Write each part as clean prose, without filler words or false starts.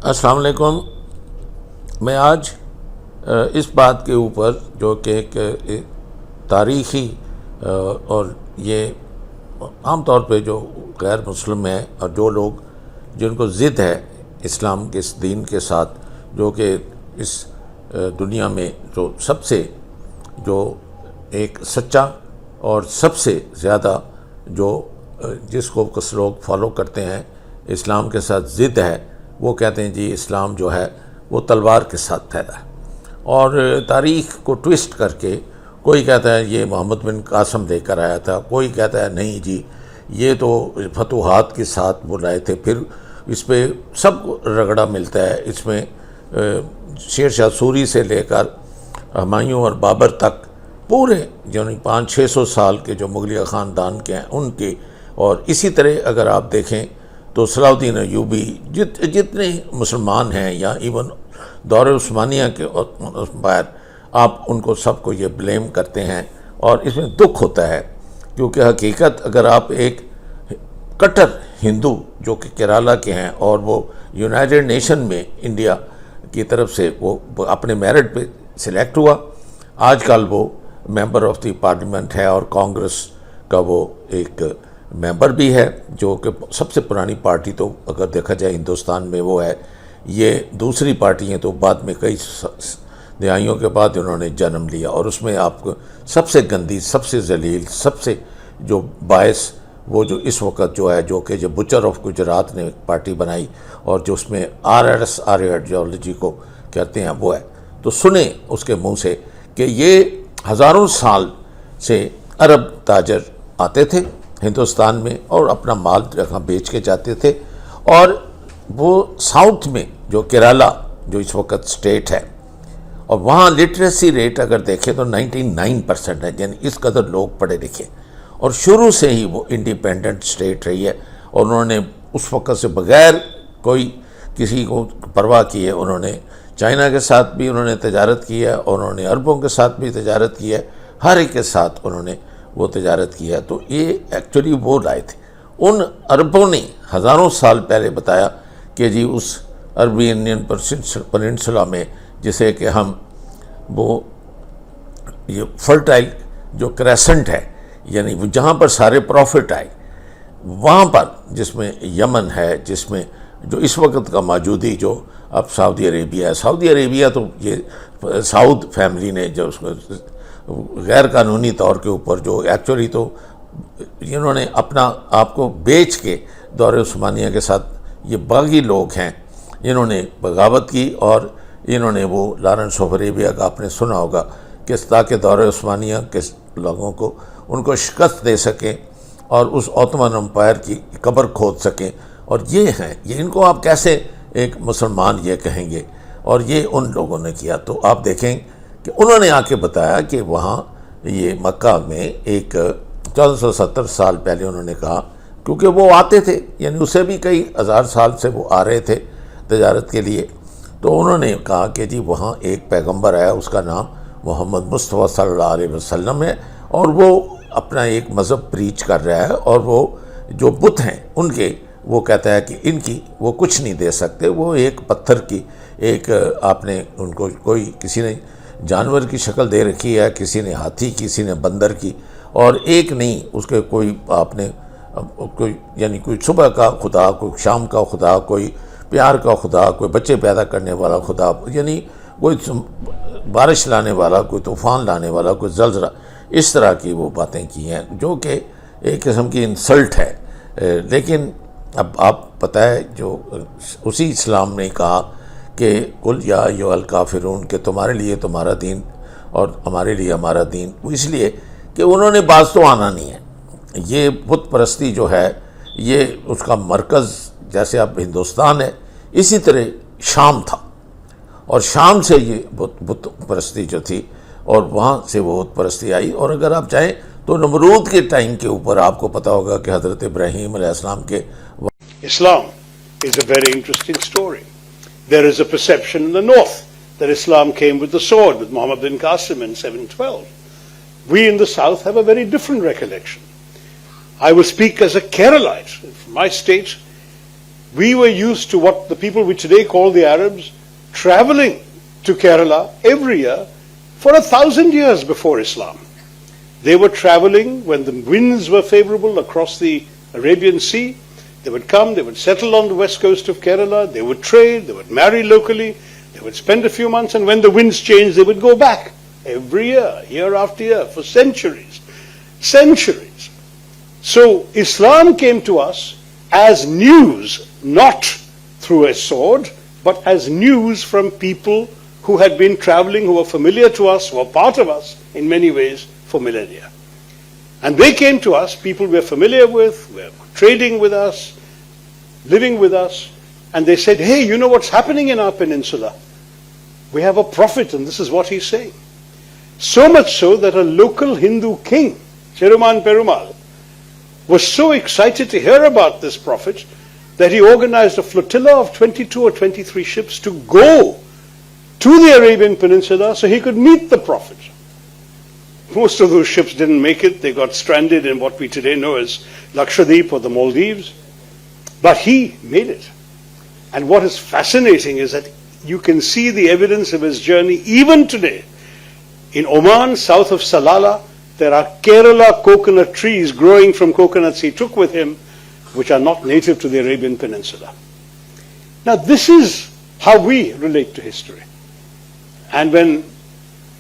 السلام علیکم. میں آج اس بات کے اوپر جو کہ ایک تاریخی اور یہ عام طور پہ جو غیر مسلم ہیں اور جو لوگ جن کو ضد ہے اسلام کے اس دین کے ساتھ، جو کہ اس دنیا میں جو سب سے جو ایک سچا اور سب سے زیادہ جو جس کو کچھ لوگ فالو کرتے ہیں اسلام کے ساتھ ضد ہے، وہ کہتے ہیں جی اسلام جو ہے وہ تلوار کے ساتھ پھیلا ہے، اور تاریخ کو ٹویسٹ کر کے کوئی کہتا ہے یہ محمد بن قاسم لے کر آیا تھا، کوئی کہتا ہے نہیں جی یہ تو فتوحات کے ساتھ وہ لائے تھے. پھر اس پہ سب کو رگڑا ملتا ہے. اس میں شیر شاہ سوری سے لے کر ہمایوں اور بابر تک پورے یعنی 500-600 سال کے جو مغلیہ خاندان کے ہیں ان کے، اور اسی طرح اگر آپ دیکھیں تو صلاح الدین ایوبی جتنے مسلمان ہیں یا ایون دور عثمانیہ کے باہر آپ ان کو سب کو یہ بلیم کرتے ہیں، اور اس میں دکھ ہوتا ہے کیونکہ حقیقت اگر آپ ایک کٹر ہندو جو کہ کیرالہ کے ہیں اور وہ یونائٹڈ نیشن میں انڈیا کی طرف سے وہ اپنے میرٹ پہ سلیکٹ ہوا، آج کل وہ ممبر آف دی پارلیمنٹ ہے اور کانگریس کا وہ ایک ممبر بھی ہے، جو کہ سب سے پرانی پارٹی تو اگر دیکھا جائے ہندوستان میں وہ ہے. یہ دوسری پارٹی ہیں تو بعد میں کئی دہائیوں کے بعد انہوں نے جنم لیا، اور اس میں آپ کو سب سے گندی، سب سے ذلیل، سب سے جو باعث وہ جو اس وقت جو ہے جو کہ جو بچر آف گجرات نے پارٹی بنائی اور جو اس میں RRS آئیڈیالوجی کو کہتے ہیں وہ ہے. تو سنیں اس کے منہ سے کہ یہ ہزاروں سال سے عرب تاجر آتے تھے ہندوستان میں اور اپنا مال یہاں بیچ کے جاتے تھے، اور وہ ساؤتھ میں جو کیرالہ جو اس وقت سٹیٹ ہے، اور وہاں لٹریسی ریٹ اگر دیکھیں تو 99% ہے، یعنی اس قدر لوگ پڑھے لکھے، اور شروع سے ہی وہ انڈیپینڈنٹ سٹیٹ رہی ہے، اور انہوں نے اس وقت سے بغیر کوئی کسی کو پرواہ کیے انہوں نے چائنا کے ساتھ بھی انہوں نے تجارت کی ہے، اور انہوں نے عربوں کے ساتھ بھی تجارت کی ہے، ہر ایک کے ساتھ انہوں نے وہ تجارت کی ہے. تو یہ ایکچولی وہ لائے تھے. ان عربوں نے ہزاروں سال پہلے بتایا کہ جی اس عربی انڈین پیننسولا میں جسے کہ ہم وہ یہ فرٹائل جو کریسنٹ ہے، یعنی جہاں پر سارے پروفٹ آئے، وہاں پر جس میں یمن ہے، جس میں جو اس وقت کا موجودی جو اب سعودی عربیہ ہے. سعودی عربیہ تو یہ سعود فیملی نے جو اس کو غیر قانونی طور کے اوپر جو ایکچولی تو انہوں نے اپنا آپ کو بیچ کے دور عثمانیہ کے ساتھ، یہ باغی لوگ ہیں، انہوں نے بغاوت کی، اور انہوں نے وہ لارنس آف عربیہ کا آپ نے سنا ہوگا کہ تاکہ دور عثمانیہ کے لوگوں کو ان کو شکست دے سکیں اور اس عثمان امپائر کی قبر کھود سکیں. اور یہ ہیں، یہ ان کو آپ کیسے ایک مسلمان یہ کہیں گے، اور یہ ان لوگوں نے کیا. تو آپ دیکھیں کہ انہوں نے آ کے بتایا کہ وہاں یہ مکہ میں ایک 1470 سال پہلے انہوں نے کہا، کیونکہ وہ آتے تھے یعنی اسے بھی کئی ہزار سال سے وہ آ رہے تھے تجارت کے لیے، تو انہوں نے کہا کہ جی وہاں ایک پیغمبر آیا، اس کا نام محمد مصطفیٰ صلی اللہ علیہ وسلم ہے، اور وہ اپنا ایک مذہب پریچ کر رہا ہے، اور وہ جو بت ہیں ان کے وہ کہتا ہے کہ ان کی وہ کچھ نہیں دے سکتے، وہ ایک پتھر کی ایک آپ نے ان کو کوئی کسی نے جانور کی شکل دے رکھی ہے، کسی نے ہاتھی کی، کسی نے بندر کی، اور ایک نہیں اس کے کوئی آپ نے کوئی یعنی کوئی صبح کا خدا، کوئی شام کا خدا، کوئی پیار کا خدا، کوئی بچے پیدا کرنے والا خدا، یعنی کوئی بارش لانے والا، کوئی طوفان لانے والا، کوئی زلزلہ، اس طرح کی وہ باتیں کی ہیں جو کہ ایک قسم کی انسلٹ ہے. لیکن اب آپ پتہ ہے جو اسی اسلام نے کہا کہ قل یا ایھا الکافرون کہ تمہارے لیے تمہارا دین اور ہمارے لیے ہمارا دین، وہ اس لیے کہ انہوں نے باز تو آنا نہیں ہے. یہ بت پرستی جو ہے یہ اس کا مرکز جیسے اب ہندوستان ہے، اسی طرح شام تھا، اور شام سے یہ بت پرستی جو تھی اور وہاں سے وہ بت پرستی آئی. اور اگر آپ چاہیں تو نمرود کے ٹائم کے اوپر آپ کو پتہ ہوگا کہ حضرت ابراہیم علیہ السلام کے Islam is a very interesting story. There is a perception in the north that Islam came with the sword with Muhammad bin Qasim in 712. We in the south have a very different recollection. I will speak as a Keralite. From my state, we were used to what the people we today call the Arabs traveling to Kerala every year for 1,000 years before Islam. They were traveling when the winds were favorable across the Arabian Sea. They would come, they would settle on the west coast of Kerala, they would trade, they would marry locally, they would spend a few months, and when the winds changed, they would go back every year after year, for centuries. Centuries. So Islam came to us as news, not through a sword, but as news from people who had been traveling, who were familiar to us, who were part of us in many ways for millennia. And they came to us, people we're familiar with, were trading with us, living with us, and they said, hey, you know what's happening in our peninsula? We have a prophet, and this is what he's saying. So much so that a local Hindu king, Cheruman Perumal, was so excited to hear about this prophet that he organized a flotilla of 22 or 23 ships to go to the Arabian Peninsula so he could meet the prophet. Most of those ships didn't make it. They got stranded in what we today know as Lakshadweep or the Maldives. But he made it. And what is fascinating is that you can see the evidence of his journey even today. In Oman, south of Salalah, there are Kerala coconut trees growing from coconuts he took with him, which are not native to the Arabian Peninsula. Now, this is how we relate to history. And when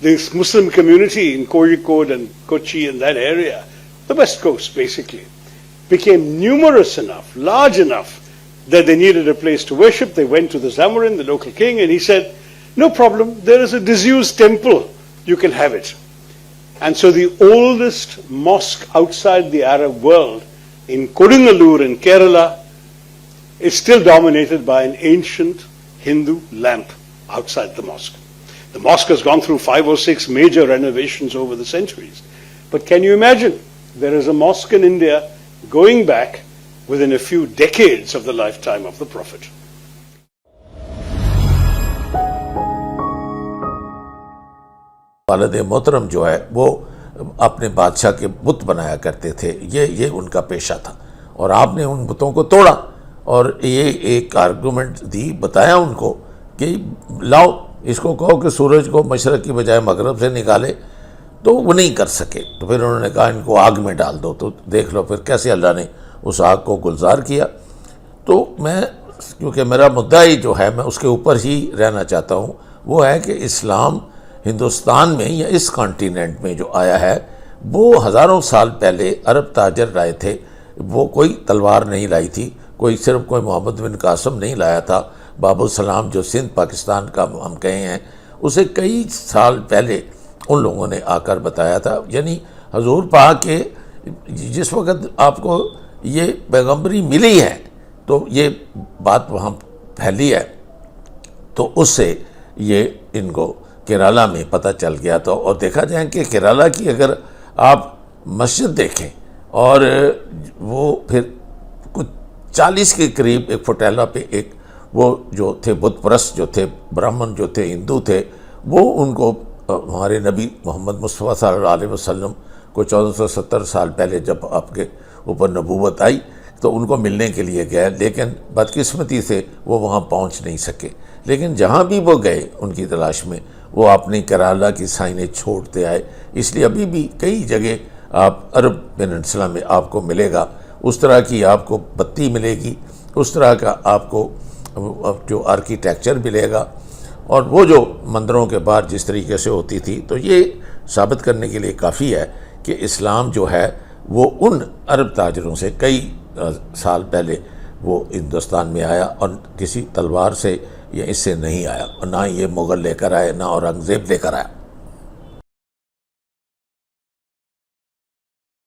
this Muslim community in Kozhikode and Kochi and that area, the west coast basically, became numerous enough, large enough, that they needed a place to worship, they went to the Zamorin, the local king, and he said, no problem, there is a disused temple, you can have it. And so the oldest mosque outside the Arab world in Kodungalur in Kerala is still dominated by an ancient Hindu lamp outside the mosque. The mosque has gone through 5 or 6 major renovations over the centuries. But can you imagine, there is a mosque in India going back within a few decades of the lifetime of the Prophet. والد محترم جو ہے وہ اپنے بادشاہ کے بت بنایا کرتے تھے، یہ ان کا پیشہ تھا، اور آپ نے ان بتوں کو توڑا، اور یہ ایک آرگومنٹ دی، بتایا ان کو کہ لاؤ اس کو کہو کہ سورج کو مشرق کی بجائے مغرب سے نکالے، تو وہ نہیں کر سکے، تو پھر انہوں نے کہا ان کو آگ میں ڈال دو، تو دیکھ لو پھر کیسے اللہ نے اس آگ کو گلزار کیا۔ تو میں کیونکہ میرا مدعی جو ہے میں اس کے اوپر ہی رہنا چاہتا ہوں، وہ ہے کہ اسلام ہندوستان میں یا اس کانٹیننٹ میں جو آیا ہے وہ ہزاروں سال پہلے عرب تاجر لائے تھے، وہ کوئی تلوار نہیں لائی تھی، کوئی محمد بن قاسم نہیں لایا تھا، باب السلام جو سندھ پاکستان کا ہم کہیں ہیں اسے کئی سال پہلے ان لوگوں نے آ کر بتایا تھا۔ یعنی حضور پاک کے جس وقت آپ کو یہ پیغمبری ملی ہے تو یہ بات وہاں پھیلی ہے، تو اس سے یہ ان کو کیرالہ میں پتہ چل گیا۔ تو اور دیکھا جائے کہ کیرالہ کی اگر آپ مسجد دیکھیں، اور وہ پھر کچھ 40 کے قریب ایک فوٹیلا پہ ایک وہ جو تھے بت پرست جو تھے، برہمن جو تھے، ہندو تھے، وہ ان کو ہمارے نبی محمد مصطفیٰ صلی اللہ علیہ وسلم کو 1470 سال پہلے جب آپ کے اوپر نبوت آئی تو ان کو ملنے کے لیے گئے، لیکن بدقسمتی سے وہ وہاں پہنچ نہیں سکے۔ لیکن جہاں بھی وہ گئے ان کی تلاش میں، وہ اپنی کیرالہ کی سائنیں چھوڑتے آئے۔ اس لیے ابھی بھی کئی جگہ آپ عرب پیننسلا میں آپ کو ملے گا، اس طرح کی آپ کو بتی ملے گی، اس طرح کا آپ کو جو آرکیٹیکچر ملے گا، اور وہ جو مندروں کے باہر جس طریقے سے ہوتی تھی۔ تو یہ ثابت کرنے کے لیے کافی ہے کہ اسلام جو ہے وہ ان عرب تاجروں سے کئی سال پہلے وہ ہندوستان میں آیا، اور کسی تلوار سے یا اس سے نہیں آیا، اور نہ یہ مغل لے کر آئے، نہ اورنگزیب لے کر آیا۔